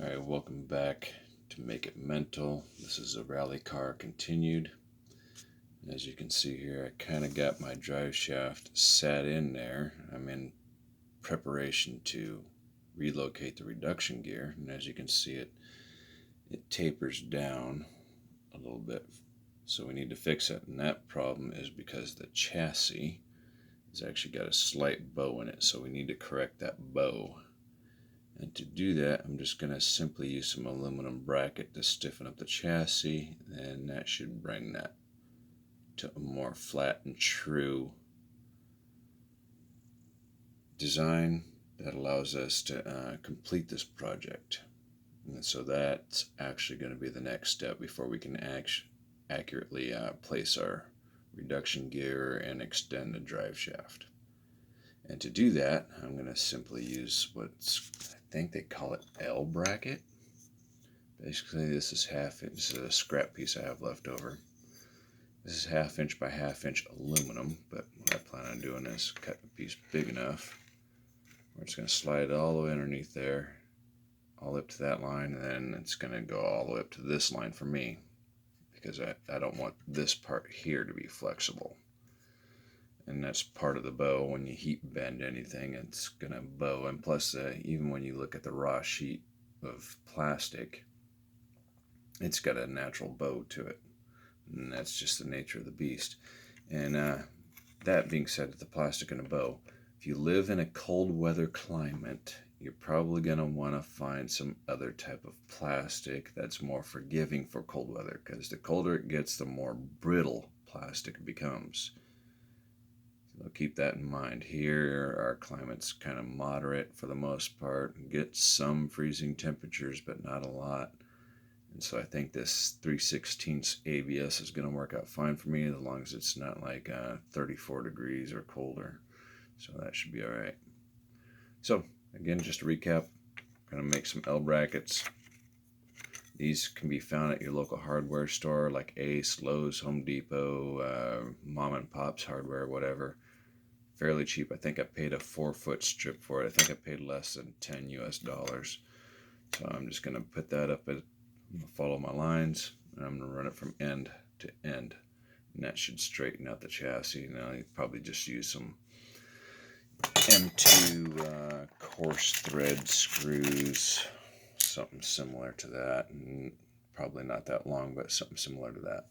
Alright, welcome back to Make It Mental. This is a rally car continued. And as you can see here, I kind of got my drive shaft sat in there. I'm in preparation to relocate the reduction gear. And as you can see, it tapers down a little bit. So we need to fix it. And that problem is because the chassis has actually got a slight bow in it. So we need to correct that bow. And to do that, I'm just going to simply use some aluminum bracket to stiffen up the chassis, and that should bring that to a more flat and true design that allows us to complete this project. And so that's actually going to be the next step before we can accurately place our reduction gear and extend the drive shaft. And to do that, I'm going to simply use I think they call it L bracket. Basically, this is this is a scrap piece I have left over. This is 1/2 inch by 1/2 inch aluminum, but what I plan on doing is cut a piece big enough. We're just going to slide it all the way underneath there, all the way up to that line, and then it's going to go all the way up to this line for me, because I don't want this part here to be flexible. And that's part of the bow. When you heat bend anything, it's going to bow. And plus, even when you look at the raw sheet of plastic, it's got a natural bow to it. And that's just the nature of the beast. And that being said, with the plastic and a bow, if you live in a cold weather climate, you're probably going to want to find some other type of plastic that's more forgiving for cold weather, because the colder it gets, the more brittle plastic becomes. So keep that in mind. Here, our climate's kind of moderate for the most part. Get some freezing temperatures, but not a lot. And so I think this 3/16 ABS is going to work out fine for me, as long as it's not like 34 degrees or colder. So that should be all right. So again, just to recap, I'm going to make some L brackets. These can be found at your local hardware store like Ace, Lowe's, Home Depot, Mom and Pop's Hardware, whatever. Fairly cheap. I think I paid a 4-foot strip for it. I think I paid less than $10 US. So I'm just going to put that up. I'm going to follow my lines, and I'm going to run it from end to end. And that should straighten out the chassis. Now you probably just use some M2 coarse thread screws, something similar to that, and probably not that long, but something similar to that.